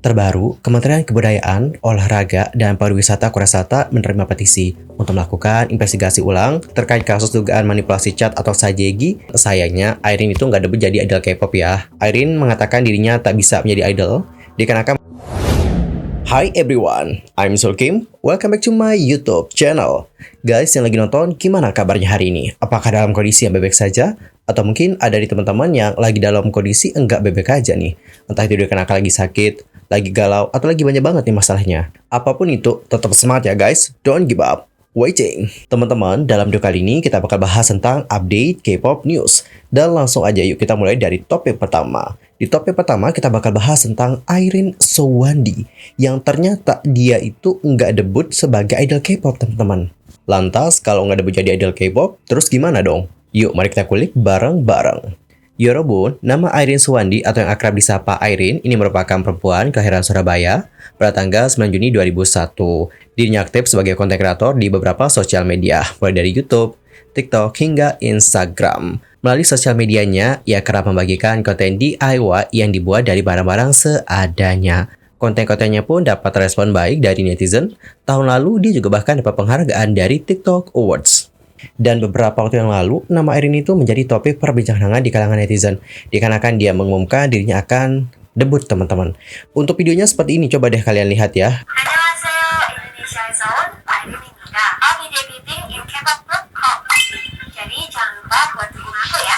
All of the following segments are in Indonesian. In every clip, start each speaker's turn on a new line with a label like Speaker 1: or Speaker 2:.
Speaker 1: Terbaru, Kementerian Kebudayaan, Olahraga, dan Pariwisata Korea Selatan menerima petisi untuk melakukan investigasi ulang terkait kasus dugaan manipulasi chat atau sajegi. Sayangnya, Irene itu nggak debut jadi idol K-pop ya. Irene mengatakan dirinya tak bisa menjadi idol dikarenakan. Hi everyone, I'm Sul Kim. Welcome back to my YouTube channel. Guys yang lagi nonton, gimana kabarnya hari ini? Apakah dalam kondisi yang bebek saja? Atau mungkin ada di teman-teman yang lagi dalam kondisi enggak bebek aja nih? Entah itu dikarenakan lagi sakit, lagi galau, atau lagi banyak banget nih masalahnya. Apapun itu, tetap semangat ya guys. Don't give up. Waiting. Teman-teman, dalam video kali ini kita bakal bahas tentang update K-pop news. Dan langsung aja yuk kita mulai dari topik pertama. Di topik pertama kita bakal bahas tentang Irene Showandi yang ternyata dia itu nggak debut sebagai idol K-pop teman-teman. Lantas kalau nggak debut jadi idol K-pop, terus gimana dong? Yuk mari kita kulik bareng-bareng. Yorobun, nama Irene Showandi atau yang akrab disapa Irene ini merupakan perempuan kelahiran Surabaya pada tanggal 9 Juni 2001. Dirinya aktif sebagai konten kreator di beberapa sosial media, mulai dari YouTube, TikTok, hingga Instagram. Melalui sosial medianya, ia kerap membagikan konten DIY yang dibuat dari barang-barang seadanya. Konten-kontennya pun dapat respon baik dari netizen. Tahun lalu, dia juga bahkan dapat penghargaan dari TikTok Awards. Dan beberapa waktu yang lalu, nama Irene itu menjadi topik perbincangan di kalangan netizen. Dikarenakan dia mengumumkan dirinya akan debut teman-teman. Untuk videonya seperti ini, coba deh kalian lihat ya.
Speaker 2: Jadi jangan lupa buat dukung aku ya.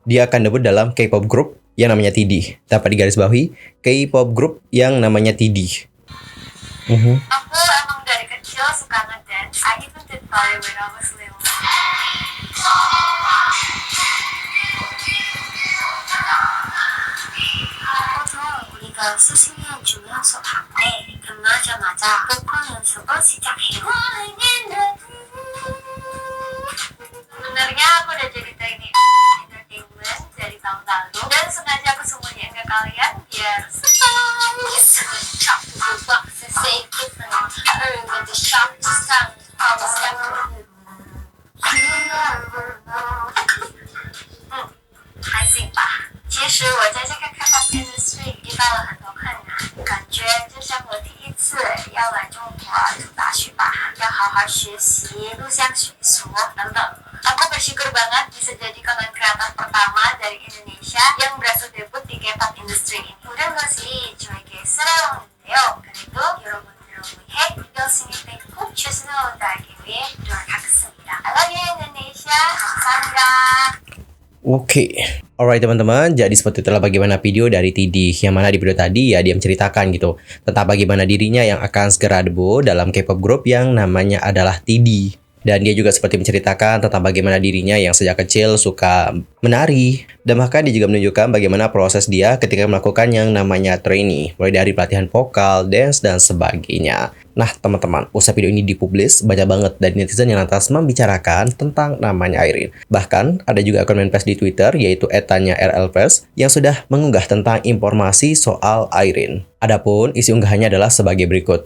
Speaker 1: Dia akan debut dalam K-pop group yang namanya TD. Dapat digarisbawahi, K-pop group yang namanya TD.
Speaker 2: Aku emang dari kecil suka ngedance. I even did ballet when I was little. 보통 우리가 수십 년 주면서 봤네. 끝나자마자 보컬 연습을 시작해요. Sebenarnya aku udah jadi teknik entertainment dari tahun lalu dan sengaja aku sembunyiin ke kalian biar还行吧。其实我在这个 K-pop industry 遇到了很多困难，感觉就像我第一次要来中国读大学吧，要好好学习录像学说等等。Aku bersyukur banget bisa jadi konten kreator pertama dari Indonesia yang berhasil debut di K-pop industry ini. 모든 것이 저에게 새로운데요. 그래도 여러분들의 열심히 뵙고 최선을 다하기 위해 노력하겠습니다. I love you Indonesia. 감사합니다.
Speaker 1: Oke, alright teman-teman, jadi seperti itulah bagaimana video dari TD yang mana di video tadi ya dia menceritakan gitu tentang bagaimana dirinya yang akan segera debut dalam K-pop group yang namanya adalah TD. Dan dia juga seperti menceritakan tentang bagaimana dirinya yang sejak kecil suka menari. Dan bahkan dia juga menunjukkan bagaimana proses dia ketika melakukan yang namanya trainee. Mulai dari pelatihan vokal, dance, dan sebagainya. Nah teman-teman, usai video ini dipublis, banyak banget dari netizen yang lantas membicarakan tentang namanya Irene. Bahkan ada juga akun fanpage di Twitter yaitu @tanya_rlpres yang sudah mengunggah tentang informasi soal Irene. Adapun isi unggahannya adalah sebagai berikut.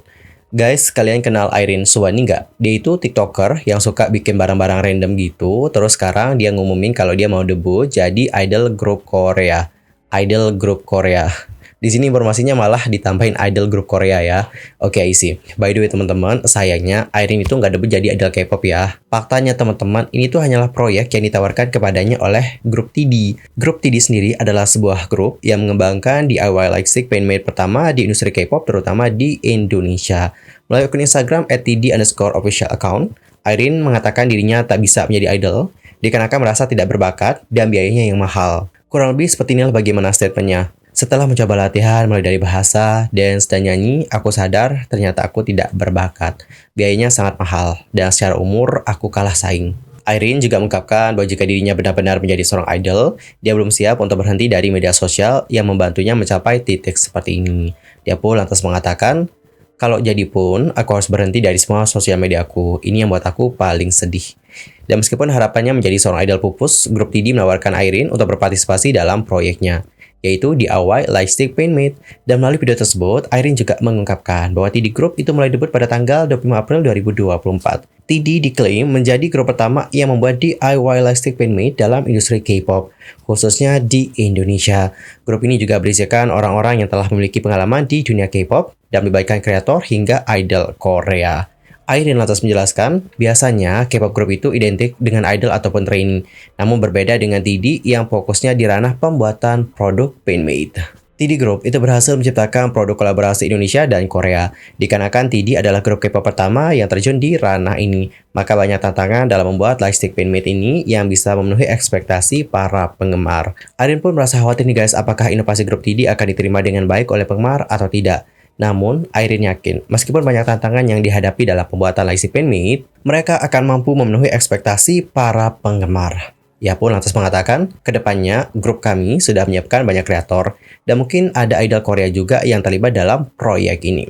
Speaker 1: Guys, kalian kenal Irene Showandi nggak? Dia itu TikToker yang suka bikin barang-barang random gitu. Terus sekarang dia ngumumin kalau dia mau debut jadi idol grup Korea. Idol grup Korea. Di sini informasinya malah ditambahin idol grup Korea ya. Oke, isi. By the way teman-teman, sayangnya Irene itu nggak debut jadi idol K-pop ya. Faktanya teman-teman, ini tuh hanyalah proyek yang ditawarkan kepadanya oleh grup TD. Grup TD sendiri adalah sebuah grup yang mengembangkan DIY lightstick fanmade pertama di industri K-pop terutama di Indonesia. Melalui akun Instagram @td_official account, Irene mengatakan dirinya tak bisa menjadi idol dikarenakan merasa tidak berbakat dan biayanya yang mahal. Kurang lebih seperti inilah bagaimana statementnya. Setelah mencoba latihan mulai dari bahasa, dance, dan nyanyi, aku sadar ternyata aku tidak berbakat. Biayanya sangat mahal, dan secara umur aku kalah saing. Irene juga mengungkapkan bahwa jika dirinya benar-benar menjadi seorang idol, dia belum siap untuk berhenti dari media sosial yang membantunya mencapai titik seperti ini. Dia pun lantas mengatakan, kalau jadi pun, aku harus berhenti dari semua sosial media aku. Ini yang buat aku paling sedih. Dan meskipun harapannya menjadi seorang idol pupus, grup TD menawarkan Irene untuk berpartisipasi dalam proyeknya. yaitu DIY Lightstick Paintmate. Dan melalui video tersebut, Irene juga mengungkapkan bahwa TD Group itu mulai debut pada tanggal 25 April 2024. TD diklaim menjadi grup pertama yang membuat DIY Lightstick Paintmate dalam industri K-pop, khususnya di Indonesia. Grup ini juga berisikan orang-orang yang telah memiliki pengalaman di dunia K-pop dan melibatkan kreator hingga idol Korea. Irene lantas menjelaskan, biasanya K-pop group itu identik dengan idol ataupun trainee, namun berbeda dengan TD yang fokusnya di ranah pembuatan produk Paintmate. TD Group itu berhasil menciptakan produk kolaborasi Indonesia dan Korea. Dikarenakan TD adalah grup K-pop pertama yang terjun di ranah ini, maka banyak tantangan dalam membuat Lightstick Paintmate ini yang bisa memenuhi ekspektasi para penggemar. Irene pun merasa khawatir nih guys, apakah inovasi grup TD akan diterima dengan baik oleh penggemar atau tidak. Namun, Irene yakin, meskipun banyak tantangan yang dihadapi dalam pembuatan Lightstick Paintmate, mereka akan mampu memenuhi ekspektasi para penggemar. Ia pun lantas mengatakan, kedepannya grup kami sudah menyiapkan banyak kreator, dan mungkin ada idol Korea juga yang terlibat dalam proyek ini.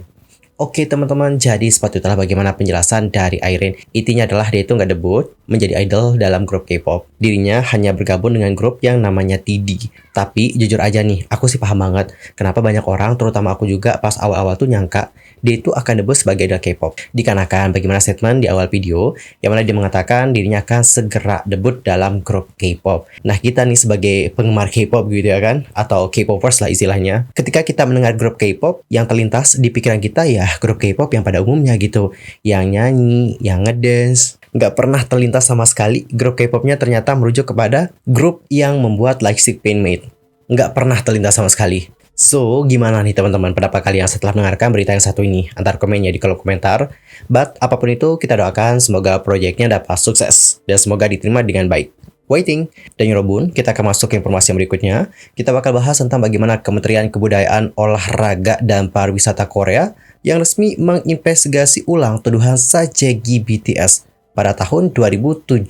Speaker 1: Oke teman-teman, jadi seperti itulah bagaimana penjelasan dari Irene. Intinya adalah dia itu nggak debut menjadi idol dalam grup K-pop. Dirinya hanya bergabung dengan grup yang namanya TD. Tapi jujur aja nih, aku sih paham banget kenapa banyak orang, terutama aku juga pas awal-awal tuh nyangka dia itu akan debut sebagai idol K-pop. Dikarenakan bagaimana statement di awal video, yang mana dia mengatakan dirinya akan segera debut dalam grup K-pop. Nah kita nih sebagai penggemar K-pop gitu ya kan, atau K-popers lah istilahnya. Ketika kita mendengar grup K-pop, yang terlintas di pikiran kita ya grup K-pop yang pada umumnya gitu, yang nyanyi, yang ngedance. Nggak pernah terlintas sama sekali grup K-popnya ternyata merujuk kepada grup yang membuat Lightstick Paintmate. Nggak pernah terlintas sama sekali. So, gimana nih teman-teman pendapat kalian setelah mendengarkan berita yang satu ini? Antar komennya di kolom komentar. But, apapun itu, kita doakan semoga proyeknya dapat sukses dan semoga diterima dengan baik. Waiting. Dan Yorobun, kita akan masuk ke informasi yang berikutnya. Kita bakal bahas tentang bagaimana Kementerian Kebudayaan, Olahraga, dan Pariwisata Korea yang resmi menginvestigasi ulang tuduhan sajegi BTS pada tahun 2017.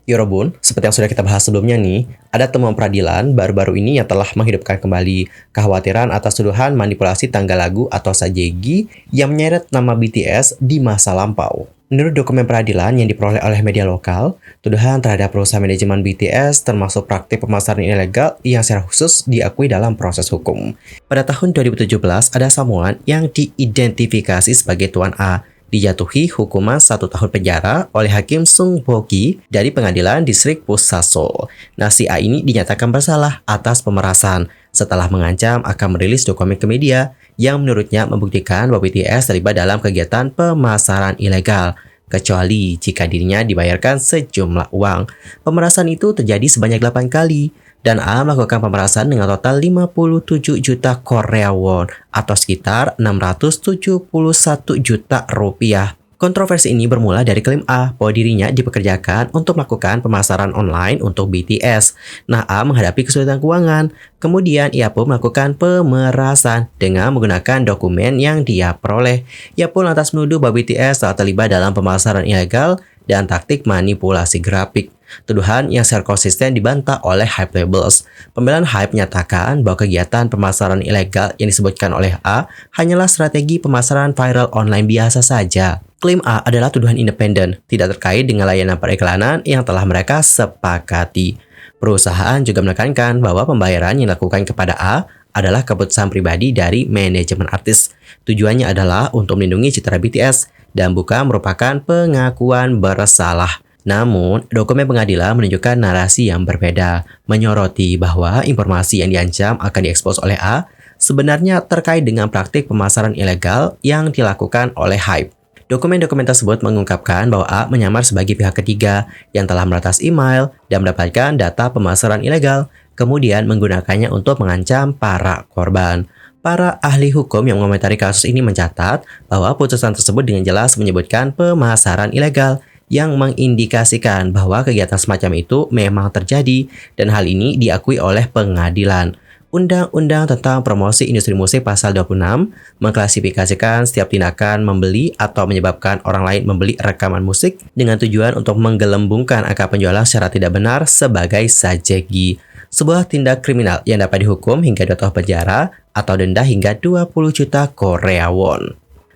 Speaker 1: Yorobun, seperti yang sudah kita bahas sebelumnya nih, ada temuan peradilan baru-baru ini yang telah menghidupkan kembali kekhawatiran atas tuduhan manipulasi tanggal lagu atau sajegi yang menyeret nama BTS di masa lampau. Menurut dokumen peradilan yang diperoleh oleh media lokal, tuduhan terhadap perusahaan manajemen BTS termasuk praktik pemasaran ilegal yang secara khusus diakui dalam proses hukum. Pada tahun 2017, ada Samuan yang diidentifikasi sebagai Tuan A, dijatuhi hukuman 1 tahun penjara oleh Hakim Sung Bo-ki dari Pengadilan Distrik Pusat Seoul. Nah, si A ini dinyatakan bersalah atas pemerasan setelah mengancam akan merilis dokumen ke media yang menurutnya membuktikan bahwa BTS terlibat dalam kegiatan pemasaran ilegal, kecuali jika dirinya dibayarkan sejumlah uang. Pemerasan itu terjadi sebanyak 8 kali. Dan A melakukan pemerasan dengan total 57 juta Korea won atau sekitar 671 juta rupiah. Kontroversi ini bermula dari klaim A bahwa dirinya dipekerjakan untuk melakukan pemasaran online untuk BTS. Nah, A menghadapi kesulitan keuangan. Kemudian ia pun melakukan pemerasan dengan menggunakan dokumen yang dia peroleh. Ia pun lantas menuduh bahwa BTS telah terlibat dalam pemasaran ilegal dan taktik manipulasi grafik. Tuduhan yang secara konsisten dibantah oleh Hype Labels. Pembelaan Hype menyatakan bahwa kegiatan pemasaran ilegal yang disebutkan oleh A hanyalah strategi pemasaran viral online biasa saja. Klaim A adalah tuduhan independen, tidak terkait dengan layanan periklanan yang telah mereka sepakati. Perusahaan juga menekankan bahwa pembayaran yang dilakukan kepada A adalah keputusan pribadi dari manajemen artis. Tujuannya adalah untuk melindungi citra BTS dan bukan merupakan pengakuan bersalah. Namun, dokumen pengadilan menunjukkan narasi yang berbeda, menyoroti bahwa informasi yang diancam akan diekspos oleh A sebenarnya terkait dengan praktik pemasaran ilegal yang dilakukan oleh Hype. Dokumen-dokumen tersebut mengungkapkan bahwa A menyamar sebagai pihak ketiga yang telah meretas email dan mendapatkan data pemasaran ilegal, kemudian menggunakannya untuk mengancam para korban. Para ahli hukum yang mengomentari kasus ini mencatat bahwa putusan tersebut dengan jelas menyebutkan pemasaran ilegal, yang mengindikasikan bahwa kegiatan semacam itu memang terjadi dan hal ini diakui oleh pengadilan. Undang-Undang tentang Promosi Industri Musik Pasal 26 mengklasifikasikan setiap tindakan membeli atau menyebabkan orang lain membeli rekaman musik dengan tujuan untuk menggelembungkan angka penjualan secara tidak benar sebagai sajegi. Sebuah tindak kriminal yang dapat dihukum hingga 2 tahun penjara atau denda hingga 20 juta Korea won.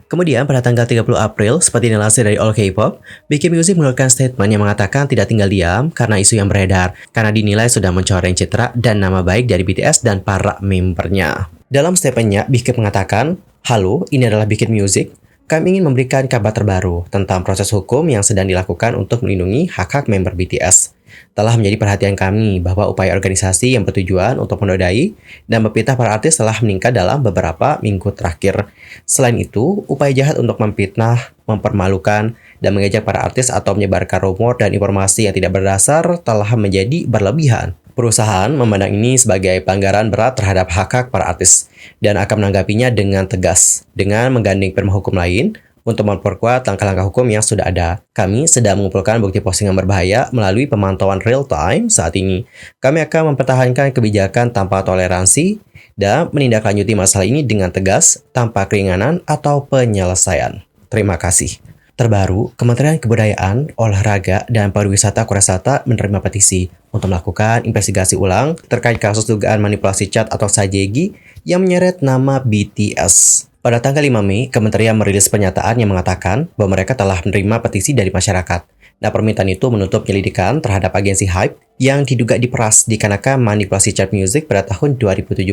Speaker 1: Kemudian pada tanggal 30 April, seperti dilansir dari All K-pop, BK Music mengeluarkan statement yang mengatakan tidak tinggal diam karena isu yang beredar, karena dinilai sudah mencoreng citra dan nama baik dari BTS dan para membernya. Dalam statementnya, BK mengatakan, "Halo, ini adalah BK Music. Kami ingin memberikan kabar terbaru tentang proses hukum yang sedang dilakukan untuk melindungi hak-hak member BTS. Telah menjadi perhatian kami bahwa upaya organisasi yang bertujuan untuk menodai dan memfitnah para artis telah meningkat dalam beberapa minggu terakhir. Selain itu, upaya jahat untuk memfitnah, mempermalukan, dan mengejek para artis atau menyebarkan rumor dan informasi yang tidak berdasar telah menjadi berlebihan. Perusahaan memandang ini sebagai pelanggaran berat terhadap hak-hak para artis dan akan menanggapinya dengan tegas dengan menggandeng firma hukum lain untuk memperkuat langkah-langkah hukum yang sudah ada. Kami sedang mengumpulkan bukti postingan berbahaya melalui pemantauan real-time saat ini. Kami akan mempertahankan kebijakan tanpa toleransi dan menindaklanjuti masalah ini dengan tegas, tanpa keringanan atau penyelesaian. Terima kasih." Terbaru, Kementerian Kebudayaan, Olahraga, dan Pariwisata Korea Selatan menerima petisi untuk melakukan investigasi ulang terkait kasus dugaan manipulasi chat atau sajegi yang menyeret nama BTS. Pada tanggal 5 Mei, Kementerian merilis pernyataan yang mengatakan bahwa mereka telah menerima petisi dari masyarakat. Nah, permintaan itu menutup penyelidikan terhadap agensi Hype yang diduga diperas dikarenakan manipulasi chart music pada tahun 2017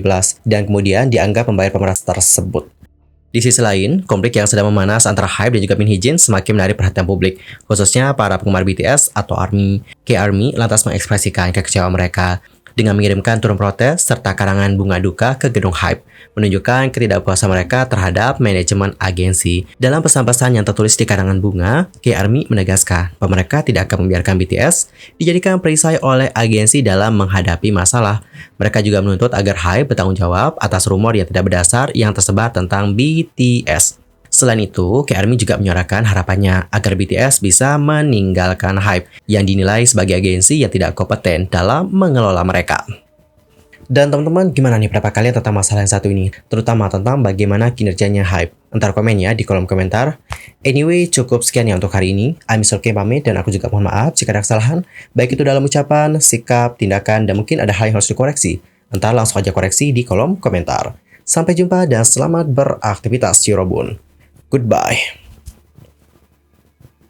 Speaker 1: dan kemudian dianggap membayar pemeras tersebut. Di sisi lain, konflik yang sedang memanas antara Hype dan juga Min Hee-jin semakin menarik perhatian publik, khususnya para penggemar BTS atau ARMY. K-ARMY lantas mengekspresikan kekecewaan mereka dengan mengirimkan turun protes serta karangan bunga duka ke gedung Hype, menunjukkan ketidakpuasan mereka terhadap manajemen agensi. Dalam pesan-pesan yang tertulis di karangan bunga, K-ARMY menegaskan bahwa mereka tidak akan membiarkan BTS dijadikan perisai oleh agensi dalam menghadapi masalah. Mereka juga menuntut agar Hype bertanggung jawab atas rumor yang tidak berdasar yang tersebar tentang BTS. Selain itu, K-ARMY juga menyuarakan harapannya agar BTS bisa meninggalkan Hype yang dinilai sebagai agensi yang tidak kompeten dalam mengelola mereka. Dan teman-teman, gimana nih pendapat kalian tentang masalah yang satu ini? Terutama tentang bagaimana kinerjanya Hype. Entar komen ya di kolom komentar. Anyway, cukup sekian ya untuk hari ini. I'm Mr. K pamit dan aku juga mohon maaf jika ada kesalahan. Baik itu dalam ucapan, sikap, tindakan, dan mungkin ada hal yang harus dikoreksi. Entar langsung aja koreksi di kolom komentar. Sampai jumpa dan selamat beraktivitas, Cirobun. Goodbye.